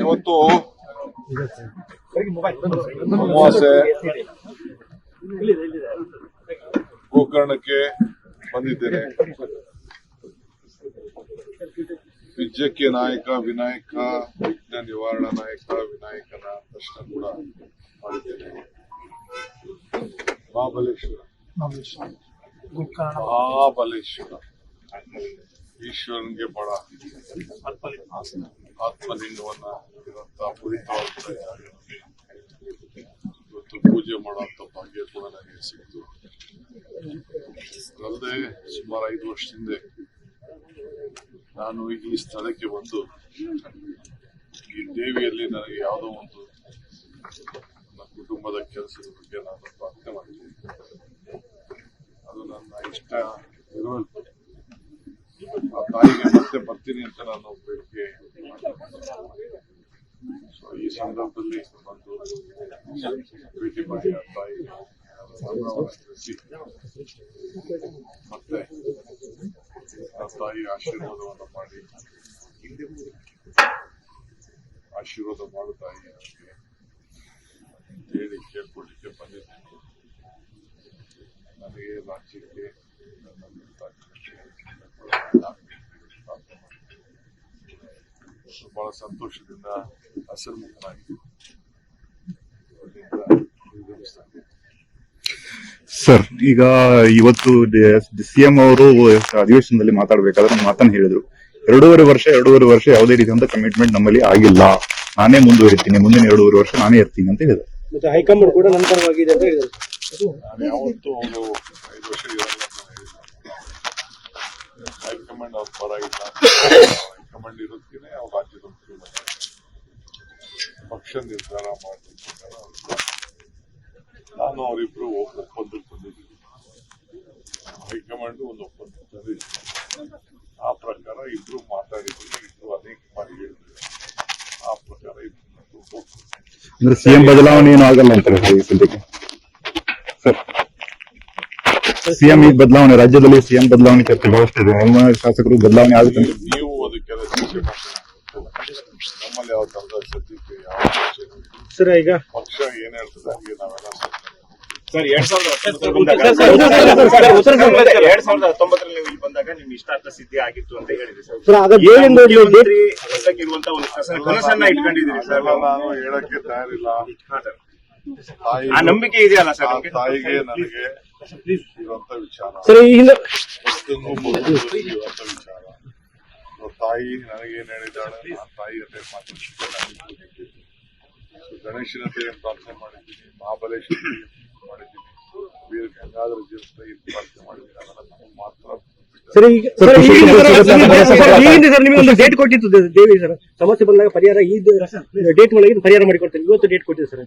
ಇವತ್ತು ಅಮಾವಾಸ್ಯೆ ಗೋಕರ್ಣಕ್ಕೆ ಬಂದಿದ್ದೇನೆ. ವಿದ್ಯಕ್ಕೆ ನಾಯಕ ವಿನಾಯಕ, ವಿಘ್ನ ನಿವಾರಣ ನಾಯಕ ವಿನಾಯಕನ ದರ್ಶನ ಕೂಡ ಮಾಡಿದ್ದೇನೆ. ಮಹಾಬಲೇಶ್ವರ ಈಶ್ವರನ್ಗೆ ಬಹಳ ಆತ್ಮಲಿಂಗವನ್ನ ಇರುವಂತಹ ಪವಿತ್ರವಾದ ಇವತ್ತು ಪೂಜೆ ಮಾಡುವಂತ ಭಾಗ್ಯ ಕೂಡ ನನಗೆ ಸಿಕ್ತು. ಅಲ್ಲದೆ ಸುಮಾರು 5 ವರ್ಷದ ಹಿಂದೆ ನಾನು ಈ ಸ್ಥಳಕ್ಕೆ ಬಂದು ಈ ದೇವಿಯಲ್ಲಿ ನನಗೆ ಯಾವುದೋ ಒಂದು ನನ್ನ ಕುಟುಂಬದ ಕೆಲಸದ ಬಗ್ಗೆ ನಾನು ಪ್ರಾರ್ಥನೆ ಮಾಡಿದ್ದೀನಿ. ಅದು ನನ್ನ ಇಷ್ಟ ಇರುವಲ್ಲಿ ಆ ತಾಯಿಗೆ ಮತ್ತೆ ಬರ್ತೀನಿ ಅಂತ ನಾನು ಬೇಡಿಕೆ ಸೊ ಈ ಸಂದರ್ಭದಲ್ಲಿ ಬಂದು ಭೇಟಿ ಮಾಡಿ ಆ ತಾಯಿ ಮತ್ತೆ ಆ ತಾಯಿ ಆಶೀರ್ವಾದವನ್ನು ಮಾಡಿ ಆಶೀರ್ವಾದ ಮಾಡು ತಾಯಿ ಹೇಳಿ ಕೇಳ್ಕೊಳ್ಲಿಕ್ಕೆ ಬಂದಿದ್ದೀನಿ. ನನಗೆ ರಾಜ್ಯಕ್ಕೆ ಬಹಳ ಸಂತೋಷದಿಂದ ಹಸನ್ಮುಖನಾಗಿ ಸರ್, ಈಗ ಇವತ್ತು ಸಿಎಂ ಅವರು ಅಧಿವೇಶನದಲ್ಲಿ ಮಾತಾಡಬೇಕಾದ್ರೆ ಮಾತನ್ನು ಹೇಳಿದ್ರು, 2.5 ವರ್ಷ ಯಾವುದೇ ರೀತಿಯಾದ ಕಮಿಟ್ಮೆಂಟ್ ನಮ್ಮಲ್ಲಿ ಆಗಿಲ್ಲ, ನಾನೇ ಮುಂದುವರಿತೀನಿ, ಮುಂದಿನ 2.5 ವರ್ಷ ನಾನೇ ಇರ್ತೀನಿ ಅಂತ ಹೇಳಿದ್ರು. ಮತ್ತೆ ಹೈಕಮಾಂಡ್ ಕೂಡ ನಂತರವಾಗಿದೆ ಅಂತ ಹೇಳಿದ್ರು. ನಾನು ಯಾವತ್ತೂ ಅವರು 5 ವರ್ಷ ಇರಲ್ಲ ಹೈಕಮಾಂಡ್ ಅವ್ರ ಪರ ಇಲ್ಲ. ಹೈಕಮಾಂಡ್ ಇರೋದಕ್ಕೆ ಅವ್ರ ರಾಜ್ಯದ ಪಕ್ಷ ನಿರ್ಧಾರ ಮಾಡಬೇಕು. ನಾನು ಅವರಿಬ್ರು ಒಪ್ಪಂದಕ್ಕೆ ಬಂದಿದ್ದೀನಿ. ಹೈಕಮಾಂಡ್ ಒಂದು ಒಪ್ಪಂದಕ್ಕೆ ತಂದಿದ್ದೀನಿ. ಆ ಪ್ರಕಾರ ಇಬ್ರು ಮಾತಾಡಿದ್ದೀನಿ, ಇಬ್ರು ಅನೇಕ ಬಾರಿ ಹೇಳಿದ್ರು. ಆ ಪ್ರಕಾರ ಇಬ್ರು ಅಂದ್ರೆ ಸಿಎಂ ಬದಲಾವಣೆ ಏನು ಆಗಲ್ಲ ಅಂತಾರೆ ಸದ್ಯಕ್ಕೆ ಸರ್. ಸಿಎಂ ಈಗ ಬದಲಾವಣೆ, ರಾಜ್ಯದಲ್ಲಿ ಸಿಎಂ ಬದಲಾವಣೆ ಚರ್ಚೆ ಬಹಳಷ್ಟು ಇದೆ. ನಿಮ್ಮ ಶಾಸಕರು ಬದಲಾವಣೆ ಆಗುತ್ತೆ ನೀವು ಅದಕ್ಕೆಲ್ಲ ಚರ್ಚೆ ಮಾಡ್ತೀವಿ. ನಮ್ಮಲ್ಲಿ ಯಾವ ತರದ ಸದ್ಯಕ್ಕೆ ಯಾವ ಚರ್ಚೆ ಸರ್ ಈಗ ಪಕ್ಷ ಏನ್ ಹೇಳ್ತದೆ ಹಂಗೆ ನಾವೆಲ್ಲ ಸರ್ 2019ರಲ್ಲಿ ನೀವು ಇಲ್ಲಿ ಬಂದಾಗ ನಿಮ್ ಇಷ್ಟಾರ್ಥ ಸಿದ್ಧಿ ಆಗಿತ್ತು ಅಂತ ಹೇಳಿದ್ರಿ ಸರ್. ಇರುವಂತ ಒಂದು ಕನಸನ್ನ ಇಟ್ಕೊಂಡಿದ್ದೀರಿ ಸರ್. ನಾನು ಹೇಳಕ್ಕೆ ತಯಾರಿಲ್ಲ. ಆ ನಂಬಿಕೆ ಇದೆಯಲ್ಲ ಸರ್ ತಾಯಿಗೆ ನನಗೆ ಇರುವಂತ ವಿಚಾರ, ಸರ್ ಇರುವಂತ ವಿಚಾರ. ತಾಯಿ ನನಗೇನ್ ಹೇಳಿದ್ದಾಳೆ, ಆ ತಾಯಿ ಜೊತೆ ಮಾತಾಡ್ತಿದ್ದೀನಿ. ಗಣೇಶನ ಹತ್ರ ಪ್ರಾರ್ಥನೆ ಮಾಡಿದ್ದೀನಿ, ಮಹಾಬಲೇಶ್ವರ ಮಾಡಿದ್ದೀನಿ, ವೀರ ಗಂಗಾಧರ ಜೀವನ ಪ್ರಾರ್ಥನೆ ಮಾಡಿದ್ದೀನಿ. ಅದನ್ನ ಮಾತ್ರ ಸರ್ ನಿಮಗೆ ಒಂದು ಡೇಟ್ ಕೊಟ್ಟಿತ್ತು ದೇವಿ ಸರ್, ಸಮಸ್ಯೆ ಬಂದಾಗ ಪರಿಹಾರ ಈ ಡೇಟ್ ಒಳಗೆ ಪರಿಹಾರ ಮಾಡಿಕೊಡ್ತಾರೆ. ಇವತ್ತು ಡೇಟ್ ಕೊಟ್ಟಿದೆ ಸರ್.